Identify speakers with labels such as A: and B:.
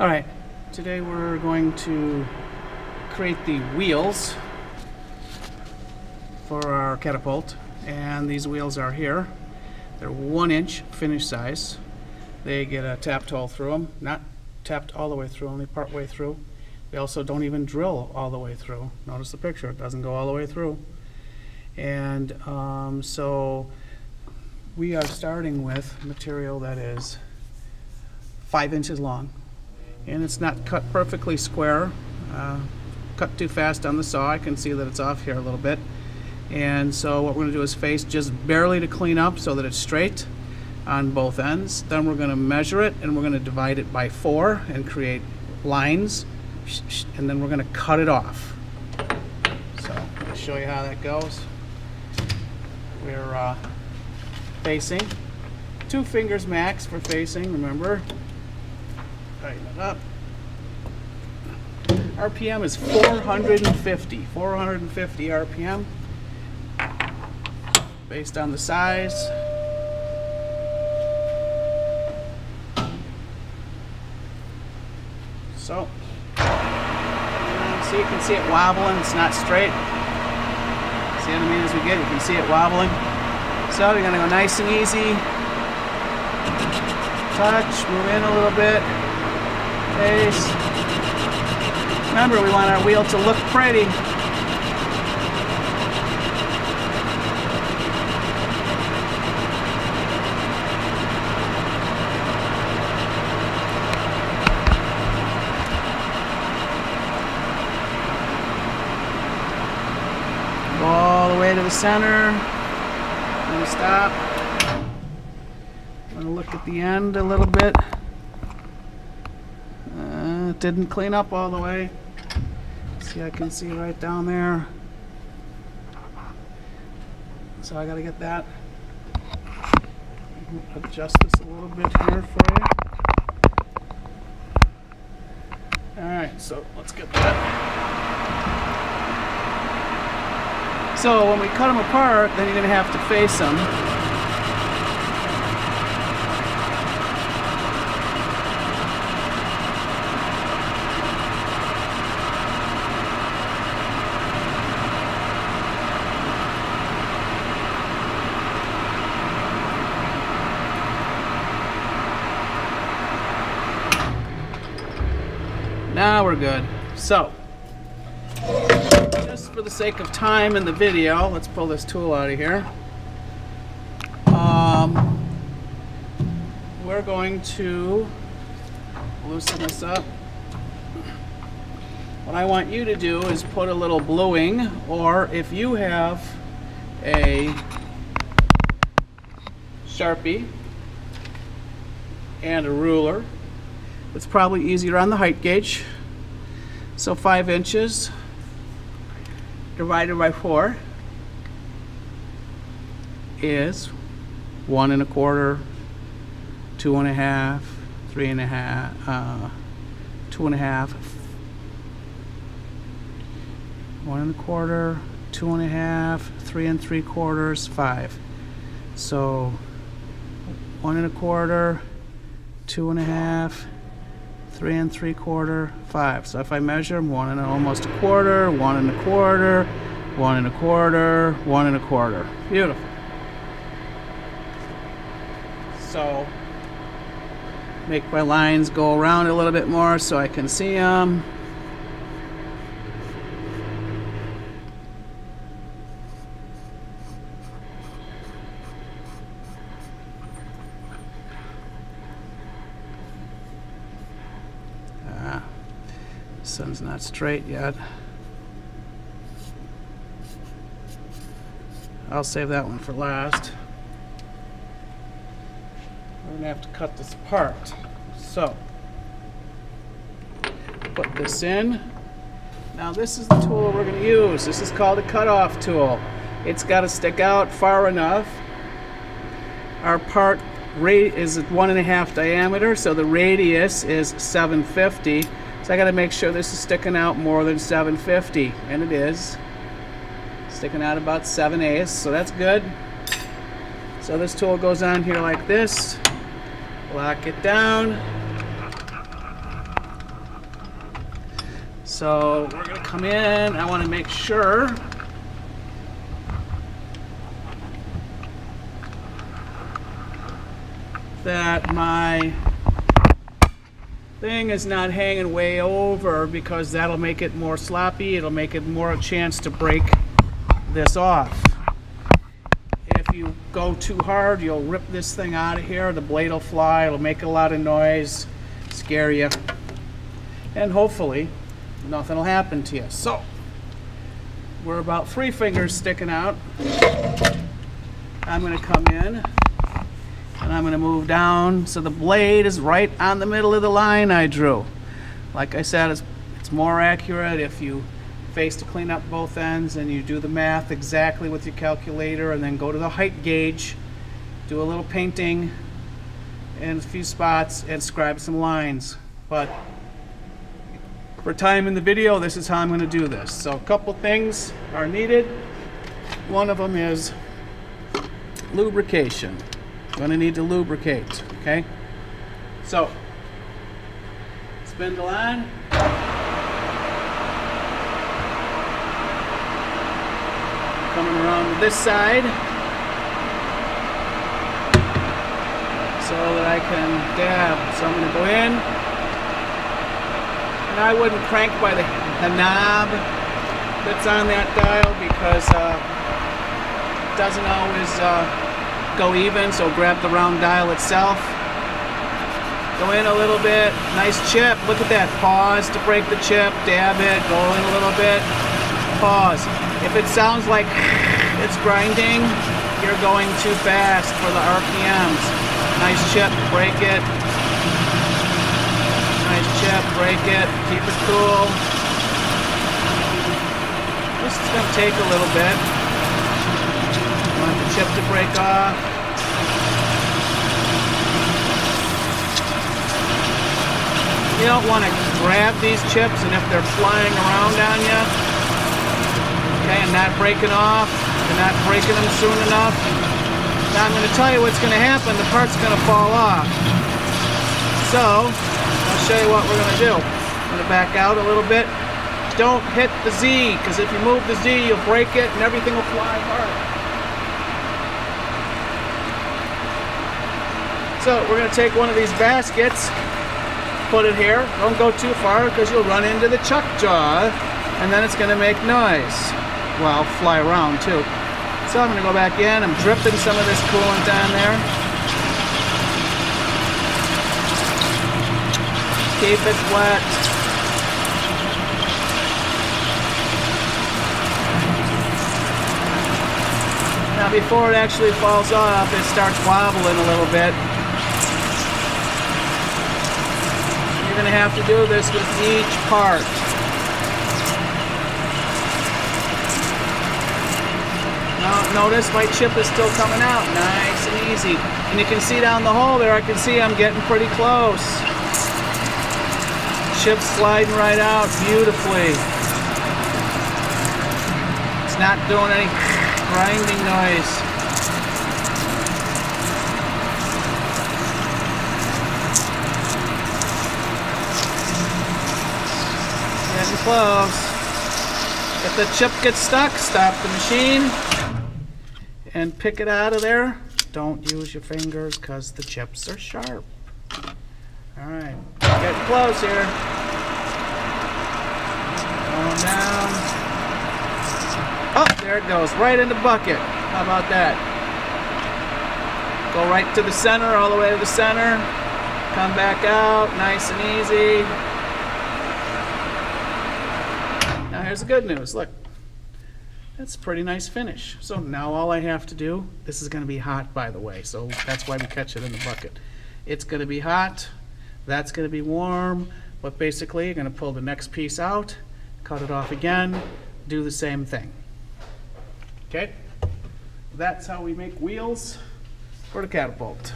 A: Alright, today we're going to create the wheels for our catapult, and these wheels are here. They're 1-inch finish size. They get a tapped hole through them, not tapped all the way through, only part way through. They also don't even drill all the way through. Notice the picture, it doesn't go all the way through. And so we are starting with material that is 5 inches long, and it's not cut perfectly square. Cut too fast on the saw. I can see that it's off here a little bit. And so what we're going to do is face just barely to clean up so that it's straight on both ends. Then we're going to measure it, and we're going to divide it by 4 and create lines, and then we're going to cut it off. So I'm going to show you how that goes. We're facing 2 fingers max for facing, remember. Tighten it up. RPM is 450 RPM based on the size. So see, you can see it wobbling, it's not straight. See what I mean? As we get, you can see it wobbling. So you're going to go nice and easy. Touch, move in a little bit. Face. Remember, we want our wheel to look pretty. Go all the way to the center. And stop. I'm going to look at the end a little bit. It didn't clean up all the way. See, I can see right down there. So I got to get that. Adjust this a little bit here for you. Alright, so let's get that. So when we cut them apart, then you're going to have to face them. Now we're good. So, just for the sake of time in the video, let's pull this tool out of here. We're going to loosen this up. What I want you to do is put a little bluing, or if you have a Sharpie and a ruler, it's probably easier on the height gauge. So 5 inches divided by 4 is 1 1/4, 2 1/2, 3 1/2, 2 1/2, 1 1/4, 2 1/2, 3 3/4, 5. So 1 1/4, 2 1/2, 3 3/4, 5. So if I measure them, 1 almost 1/4, 1 1/4, 1 1/4, 1 1/4. Beautiful. So make my lines go around a little bit more so I can see them. Sun's not straight yet. I'll save that one for last. We're gonna have to cut this apart. So, put this in. Now this is the tool we're gonna use. This is called a cutoff tool. It's got to stick out far enough. Our part is 1 1/2 diameter, so the radius is 750. So I got to make sure this is sticking out more than 750, and it is. Sticking out about 7/8, so that's good. So this tool goes on here like this. Lock it down. So we're gonna come in, I wanna make sure that my thing is not hanging way over, because that'll make it more sloppy. It'll make it more a chance to break this off. If you go too hard, you'll rip this thing out of here. The blade will fly. It'll make a lot of noise, scare you, and hopefully nothing will happen to you. So we're about 3 fingers sticking out. I'm going to come in and I'm going to move down so the blade is right on the middle of the line I drew. Like I said, it's more accurate if you face to clean up both ends and you do the math exactly with your calculator, and then go to the height gauge, do a little painting in a few spots, and scribe some lines. But for time in the video, this is how I'm going to do this. So a couple things are needed. One of them is lubrication. Going to need to lubricate, okay? So, spindle on. Coming around to this side so that I can dab. So I'm going to go in, and I wouldn't crank by the knob that's on that dial, because it doesn't always go even, so grab the round dial itself. Go in a little bit, nice chip, look at that, pause to break the chip, dab it, go in a little bit, pause. If it sounds like it's grinding, you're going too fast for the RPMs. Nice chip, break it. Nice chip, break it, keep it cool. This is going to take a little bit. Want the chip to break off. You don't want to grab these chips, and if they're flying around on you, okay, and not breaking off, and not breaking them soon enough, now I'm going to tell you what's going to happen. The part's going to fall off. So, I'll show you what we're going to do. I'm going to back out a little bit. Don't hit the Z, because if you move the Z, you'll break it, and everything will fly apart. So we're going to take one of these baskets, put it here. Don't go too far, because you'll run into the chuck jaw, and then it's going to make noise. Well, fly around too. So I'm going to go back in. I'm dripping some of this coolant on there. Keep it wet. Now before it actually falls off, it starts wobbling a little bit. You're going to have to do this with each part. Now notice my chip is still coming out nice and easy. And you can see down the hole there, I can see I'm getting pretty close. Chip's sliding right out beautifully. It's not doing any grinding noise. Getting close. If the chip gets stuck, stop the machine and pick it out of there. Don't use your fingers, because the chips are sharp. Alright, getting close here. Going down. Oh, there it goes, right in the bucket. How about that? Go right to the center, all the way to the center. Come back out, nice and easy. Now here's the good news, look. That's a pretty nice finish. So now all I have to do, this is going to be hot, by the way, so that's why we catch it in the bucket. It's going to be hot, that's going to be warm, but basically you're going to pull the next piece out, cut it off again, do the same thing. Okay? That's how we make wheels for the Catapult.